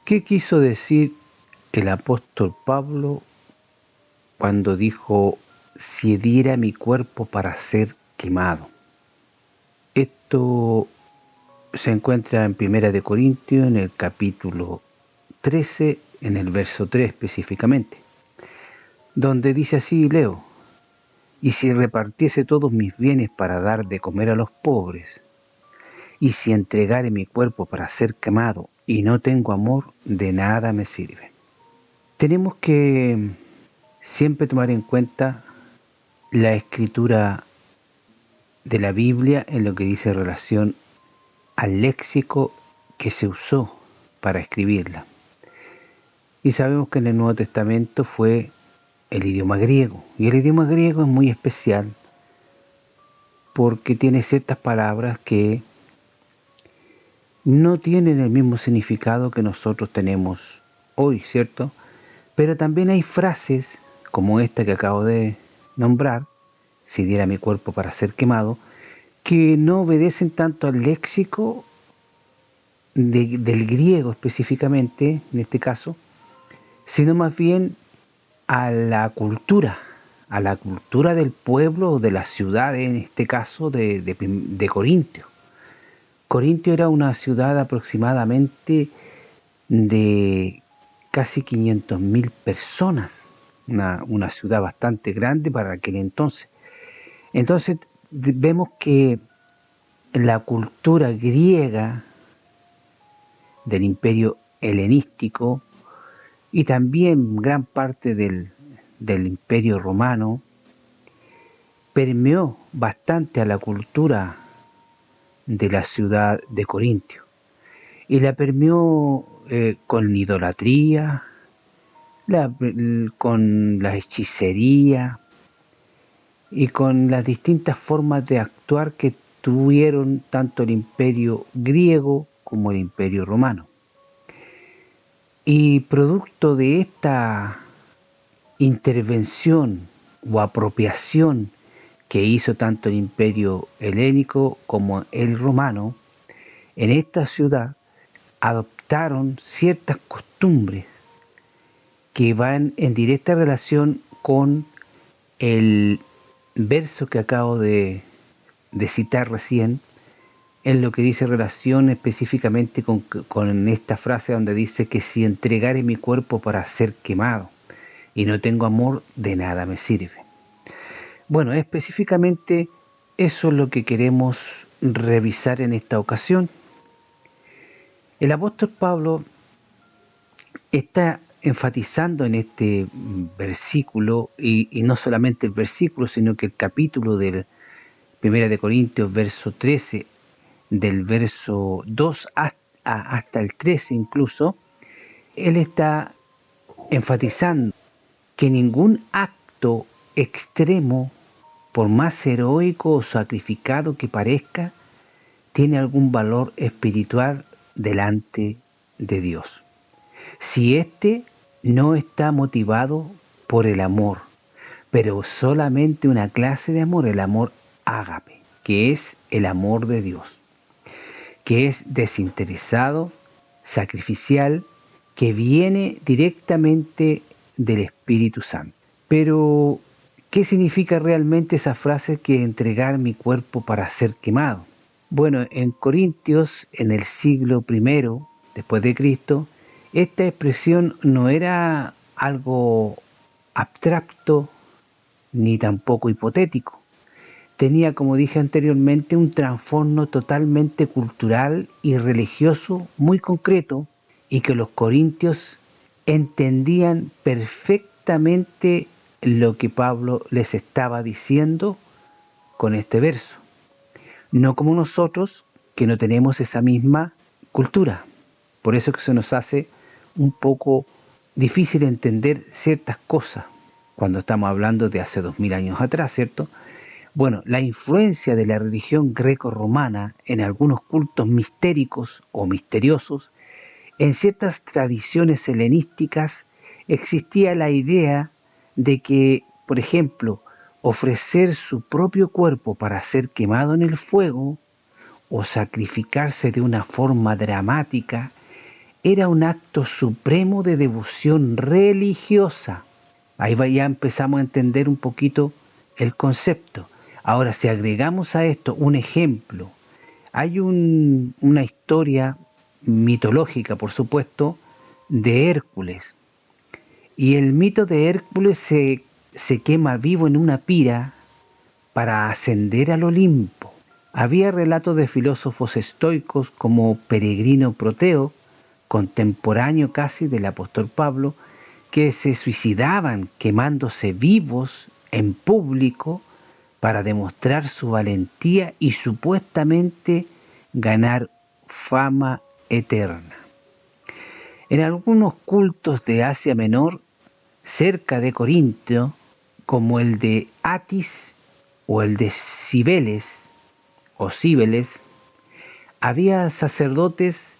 ¿Qué quiso decir el apóstol Pablo cuando dijo, si diera mi cuerpo para ser quemado? Esto se encuentra en Primera de Corintios, en el capítulo 13, en el verso 3 específicamente, donde dice así, leo, y si repartiese todos mis bienes para dar de comer a los pobres, y si entregare mi cuerpo para ser quemado, y no tengo amor, de nada me sirve. Tenemos que siempre tomar en cuenta la escritura de la Biblia en lo que dice relación al léxico que se usó para escribirla. Y sabemos que en el Nuevo Testamento fue el idioma griego. Y el idioma griego es muy especial porque tiene ciertas palabras que no tienen el mismo significado que nosotros tenemos hoy, ¿cierto? Pero también hay frases como esta que acabo de nombrar, si diera mi cuerpo para ser quemado, que no obedecen tanto al léxico del griego específicamente, en este caso, sino más bien a la cultura del pueblo o de la ciudad, en este caso de Corintio. Corintio era una ciudad aproximadamente de casi 500.000 personas, una ciudad bastante grande para aquel entonces. Entonces vemos que la cultura griega del imperio helenístico y también gran parte del imperio romano permeó bastante a la cultura de la ciudad de Corintio y la permeó con idolatría, con la hechicería y con las distintas formas de actuar que tuvieron tanto el imperio griego como el imperio romano. Y producto de esta intervención o apropiación que hizo tanto el imperio helénico como el romano, en esta ciudad adoptaron ciertas costumbres que van en directa relación con el verso que acabo de citar recién, en lo que dice relación específicamente con esta frase donde dice que si entregare mi cuerpo para ser quemado y no tengo amor, de nada me sirve. Bueno, específicamente eso es lo que queremos revisar en esta ocasión. El apóstol Pablo está enfatizando en este versículo, y no solamente el versículo, sino que el capítulo del 1 de Corintios, verso 13, del verso 2 hasta el 13 incluso, él está enfatizando que ningún acto extremo, por más heroico o sacrificado que parezca, tiene algún valor espiritual delante de Dios, si éste no está motivado por el amor, pero solamente una clase de amor, el amor ágape, que es el amor de Dios, que es desinteresado, sacrificial, que viene directamente del Espíritu Santo. Pero, ¿qué significa realmente esa frase que entregar mi cuerpo para ser quemado? Bueno, en Corintios, en el siglo I después de Cristo, esta expresión no era algo abstracto ni tampoco hipotético. Tenía, como dije anteriormente, un trasfondo totalmente cultural y religioso muy concreto, y que los corintios entendían perfectamente lo que Pablo les estaba diciendo con este verso. No como nosotros, que no tenemos esa misma cultura. Por eso que se nos hace un poco difícil entender ciertas cosas cuando estamos hablando de hace 2000 años atrás, ¿cierto? Bueno, la influencia de la religión greco-romana en algunos cultos mistéricos o misteriosos, en ciertas tradiciones helenísticas, existía la idea de que, por ejemplo, ofrecer su propio cuerpo para ser quemado en el fuego o sacrificarse de una forma dramática era un acto supremo de devoción religiosa. Ahí ya empezamos a entender un poquito el concepto. Ahora, si agregamos a esto un ejemplo, hay una historia mitológica, por supuesto, de Hércules. Y el mito de Hércules se quema vivo en una pira para ascender al Olimpo. Había relatos de filósofos estoicos como Peregrino Proteo, contemporáneo casi del apóstol Pablo, que se suicidaban quemándose vivos en público para demostrar su valentía y supuestamente ganar fama eterna. En algunos cultos de Asia Menor, cerca de Corintio, como el de Atis o el de Cibeles, había sacerdotes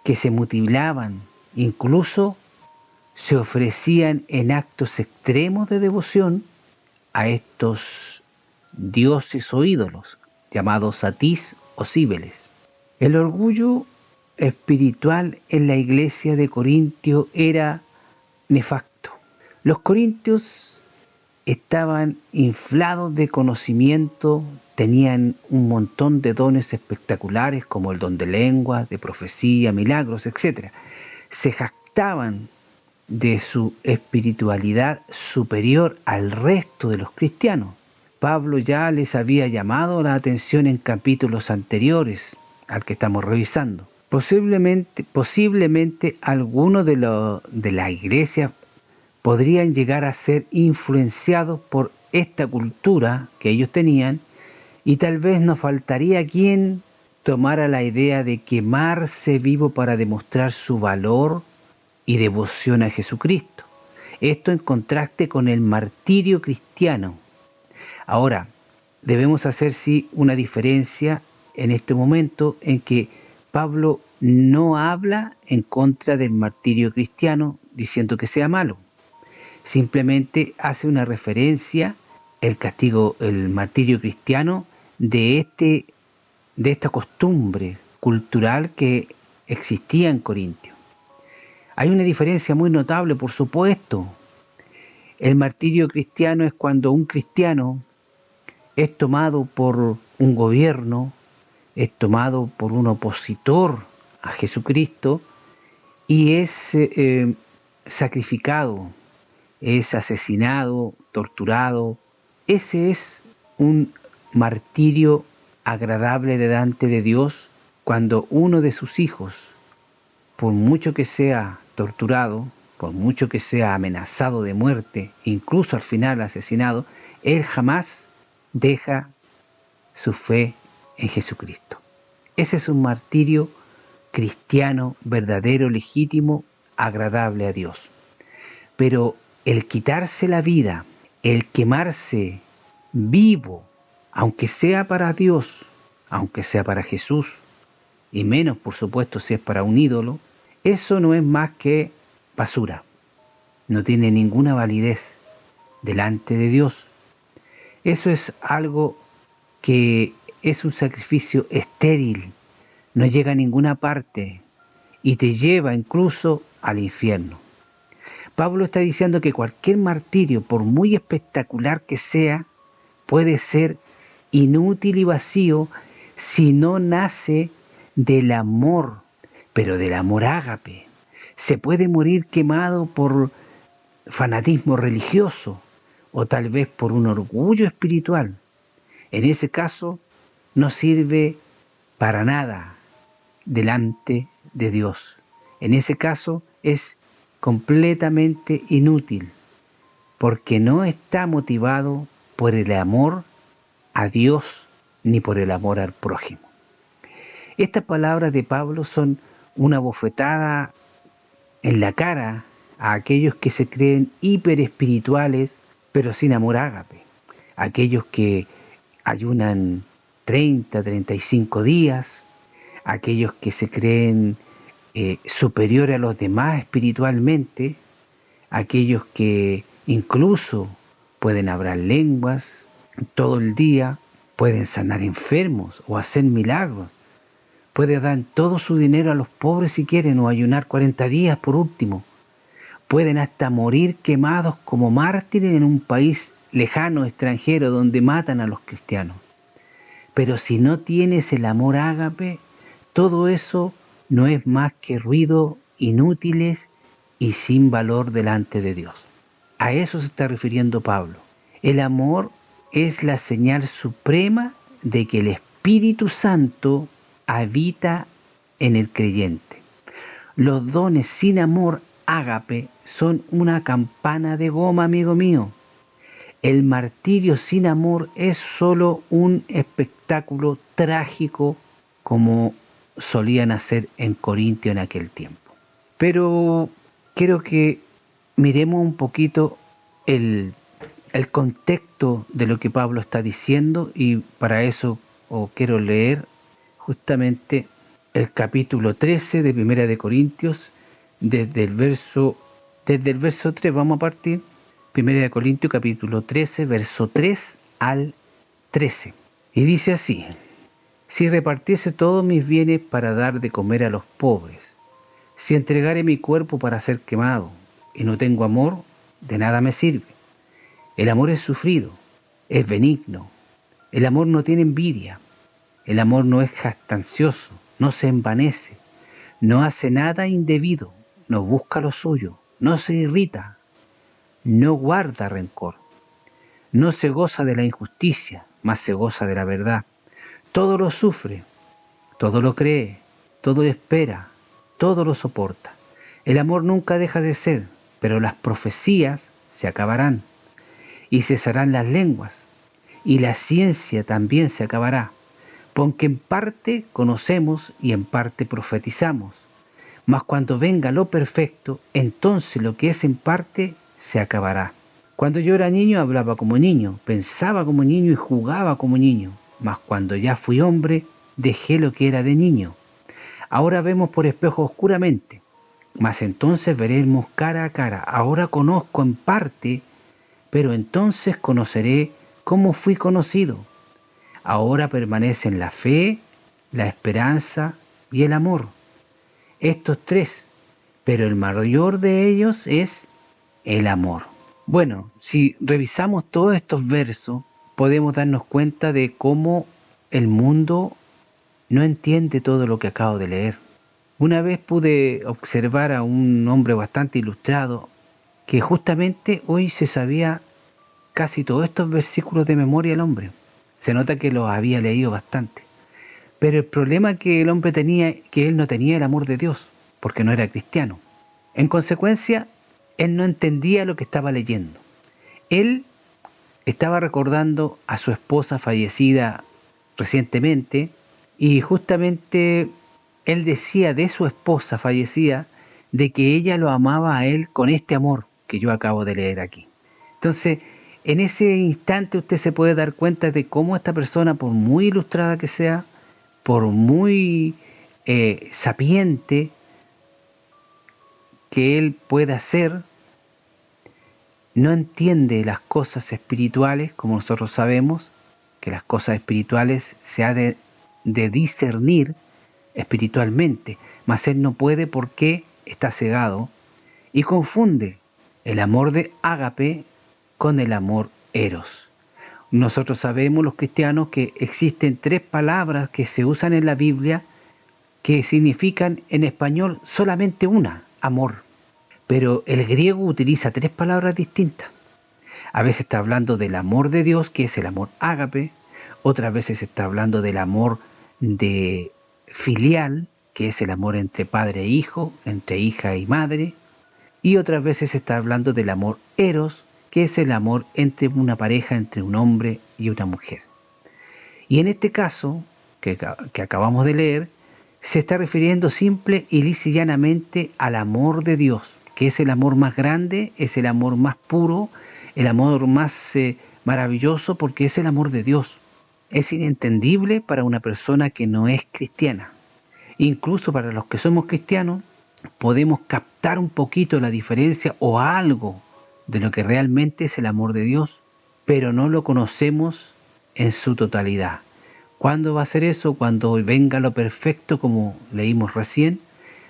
que se mutilaban, incluso se ofrecían en actos extremos de devoción a estos dioses o ídolos, llamados Atis o Cibeles. El orgullo espiritual en la iglesia de Corintio era nefasto. Los corintios estaban inflados de conocimiento, tenían un montón de dones espectaculares como el don de lengua, de profecía, milagros, etc. Se jactaban de su espiritualidad superior al resto de los cristianos. Pablo ya les había llamado la atención en capítulos anteriores al que estamos revisando. Posiblemente algunos de la iglesia podrían llegar a ser influenciados por esta cultura que ellos tenían, y tal vez nos faltaría quien tomara la idea de quemarse vivo para demostrar su valor y devoción a Jesucristo. Esto en contraste con el martirio cristiano. Ahora, debemos hacer sí una diferencia en este momento en que Pablo no habla en contra del martirio cristiano diciendo que sea malo. Simplemente hace una referencia el martirio cristiano de esta costumbre cultural que existía en Corintio. Hay una diferencia muy notable, por supuesto. El martirio cristiano es cuando un cristiano es tomado por un gobierno, es tomado por un opositor a Jesucristo y es sacrificado, es asesinado, torturado. Ese es un martirio agradable delante de Dios cuando uno de sus hijos, por mucho que sea torturado, por mucho que sea amenazado de muerte, incluso al final asesinado, él jamás deja su fe en Jesucristo. Ese es un martirio cristiano verdadero, legítimo, agradable a Dios. Pero el quitarse la vida, el quemarse vivo, aunque sea para Dios, aunque sea para Jesús, y menos por supuesto si es para un ídolo, eso no es más que basura, no tiene ninguna validez delante de Dios. Eso es algo que es un sacrificio estéril, no llega a ninguna parte y te lleva incluso al infierno. Pablo está diciendo que cualquier martirio, por muy espectacular que sea, puede ser inútil y vacío si no nace del amor, pero del amor ágape. Se puede morir quemado por fanatismo religioso o tal vez por un orgullo espiritual. En ese caso no sirve para nada delante de Dios. En ese caso es completamente inútil porque no está motivado por el amor a Dios ni por el amor al prójimo. Estas palabras de Pablo son una bofetada en la cara a aquellos que se creen hiperespirituales pero sin amor ágape, aquellos que ayunan 35 días, aquellos que se creen superiores a los demás espiritualmente, aquellos que incluso pueden hablar lenguas todo el día, pueden sanar enfermos o hacer milagros, puede dar todo su dinero a los pobres si quieren o ayunar 40 días por último. Pueden hasta morir quemados como mártires en un país lejano, extranjero, donde matan a los cristianos. Pero si no tienes el amor ágape, todo eso no es más que ruido, inútiles y sin valor delante de Dios. A eso se está refiriendo Pablo. El amor es la señal suprema de que el Espíritu Santo habita en el creyente. Los dones sin amor ágape son una campana de goma, amigo mío. El martirio sin amor es solo un espectáculo trágico como solían hacer en Corintio en aquel tiempo. Pero quiero que miremos un poquito el contexto de lo que Pablo está diciendo y para eso quiero leer justamente el capítulo 13 de Primera de Corintios desde el verso 3 vamos a partir. Primera de Corintios capítulo 13 verso 3 al 13 y dice así: si repartiese todos mis bienes para dar de comer a los pobres, si entregare mi cuerpo para ser quemado y no tengo amor, de nada me sirve. El amor es sufrido, es benigno, el amor no tiene envidia, el amor no es jactancioso, no se envanece, no hace nada indebido, no busca lo suyo, no se irrita, no guarda rencor, no se goza de la injusticia, mas se goza de la verdad. Todo lo sufre, todo lo cree, todo lo espera, todo lo soporta. El amor nunca deja de ser, pero las profecías se acabarán, y cesarán las lenguas, y la ciencia también se acabará, porque en parte conocemos y en parte profetizamos. Mas cuando venga lo perfecto, entonces lo que es en parte se acabará. Cuando yo era niño hablaba como niño, pensaba como niño y jugaba como niño. Mas cuando ya fui hombre, dejé lo que era de niño. Ahora vemos por espejo oscuramente, mas entonces veremos cara a cara. Ahora conozco en parte, pero entonces conoceré cómo fui conocido. Ahora permanecen la fe, la esperanza y el amor. Estos tres, pero el mayor de ellos es el amor. Bueno, si revisamos todos estos versos, podemos darnos cuenta de cómo el mundo no entiende todo lo que acabo de leer. Una vez pude observar a un hombre bastante ilustrado que justamente hoy se sabía casi todos estos versículos de memoria el hombre. Se nota que los había leído bastante. Pero el problema que el hombre tenía, que él no tenía el amor de Dios, porque no era cristiano. En consecuencia, él no entendía lo que estaba leyendo. Él estaba recordando a su esposa fallecida recientemente y justamente él decía de su esposa fallecida de que ella lo amaba a él con este amor que yo acabo de leer aquí. Entonces, en ese instante usted se puede dar cuenta de cómo esta persona, por muy ilustrada que sea, por muy sapiente que él pueda ser, no entiende las cosas espirituales, como nosotros sabemos, que las cosas espirituales se ha de discernir espiritualmente, mas él no puede porque está cegado y confunde el amor de ágape con el amor eros. Nosotros sabemos, los cristianos, que existen tres palabras que se usan en la Biblia que significan en español solamente una, amor. Pero el griego utiliza tres palabras distintas. A veces está hablando del amor de Dios, que es el amor ágape. Otras veces está hablando del amor de filial, que es el amor entre padre e hijo, entre hija y madre. Y otras veces está hablando del amor eros, que es el amor entre una pareja, entre un hombre y una mujer. Y en este caso, que acabamos de leer, se está refiriendo simple y lisa y llanamente al amor de Dios, que es el amor más grande, es el amor más puro, el amor más maravilloso, porque es el amor de Dios. Es inentendible para una persona que no es cristiana. Incluso para los que somos cristianos, podemos captar un poquito la diferencia o algo de lo que realmente es el amor de Dios, pero no lo conocemos en su totalidad. ¿Cuándo va a ser eso? Cuando venga lo perfecto, como leímos recién,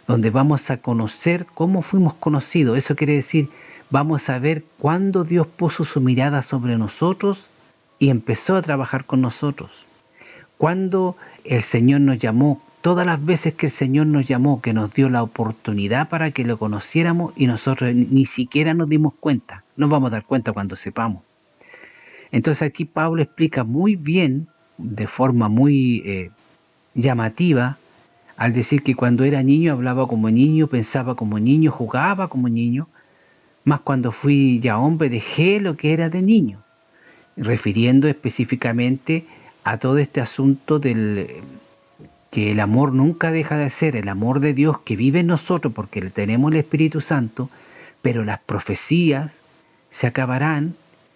donde vamos a conocer cómo fuimos conocidos. Eso quiere decir, vamos a ver cuándo Dios puso su mirada sobre nosotros y empezó a trabajar con nosotros. Cuando el Señor nos llamó, todas las veces que el Señor nos llamó, que nos dio la oportunidad para que lo conociéramos y nosotros ni siquiera nos dimos cuenta. Nos vamos a dar cuenta cuando sepamos. Entonces aquí Pablo explica muy bien, de forma muy llamativa, al decir que cuando era niño hablaba como niño, pensaba como niño, jugaba como niño, más cuando fui ya hombre dejé lo que era de niño, refiriendo específicamente a todo este asunto del que el amor nunca deja de ser, el amor de Dios que vive en nosotros porque tenemos el Espíritu Santo, pero las profecías se acabarán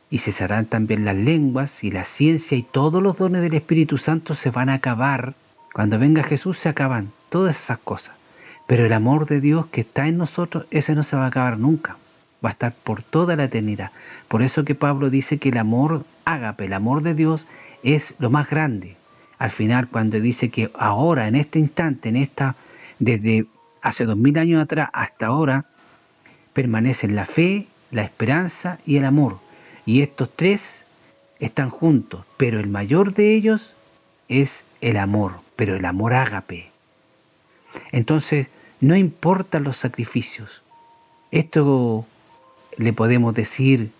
y cesarán también las lenguas y la ciencia y todos los dones del Espíritu Santo se van a acabar. Cuando venga Jesús se acaban todas esas cosas. Pero el amor de Dios que está en nosotros, ese no se va a acabar nunca. Va a estar por toda la eternidad. Por eso que Pablo dice que el amor ágape, el amor de Dios, es lo más grande. Al final, cuando dice que ahora, en este instante, desde hace 2000 años atrás hasta ahora, permanecen la fe, la esperanza y el amor. Y estos tres están juntos, pero el mayor de ellos es el amor, pero el amor ágape. Entonces, no importan los sacrificios. Esto le podemos decir,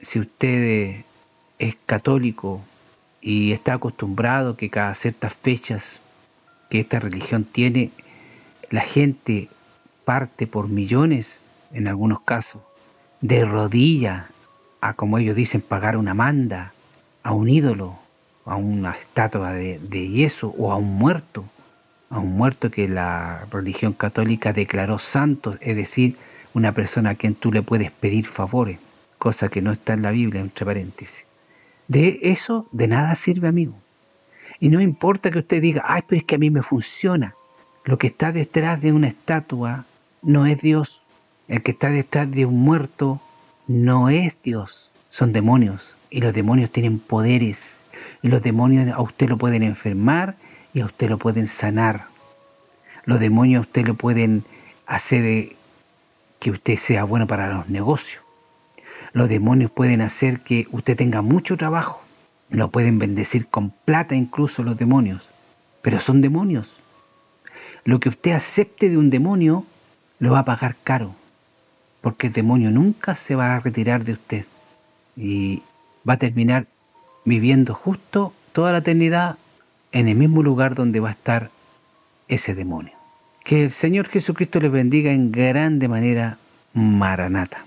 si usted es católico y está acostumbrado que cada ciertas fechas que esta religión tiene, la gente parte por millones, en algunos casos, de rodillas, a como ellos dicen, pagar una manda, a un ídolo, a una estatua de yeso o a un muerto que la religión católica declaró santo, es decir, una persona a quien tú le puedes pedir favores, cosa que no está en la Biblia, entre paréntesis. De eso de nada sirve, amigo. Y no importa que usted diga, ay, pero es que a mí me funciona. Lo que está detrás de una estatua no es Dios. El que está detrás de un muerto no es Dios. Son demonios. Y los demonios tienen poderes. Y los demonios a usted lo pueden enfermar y a usted lo pueden sanar. Los demonios a usted lo pueden hacer que usted sea bueno para los negocios. Los demonios pueden hacer que usted tenga mucho trabajo. Lo pueden bendecir con plata incluso los demonios. Pero son demonios. Lo que usted acepte de un demonio lo va a pagar caro. Porque el demonio nunca se va a retirar de usted. Y va a terminar viviendo justo toda la eternidad en el mismo lugar donde va a estar ese demonio. Que el Señor Jesucristo les bendiga en grande manera. Maranata.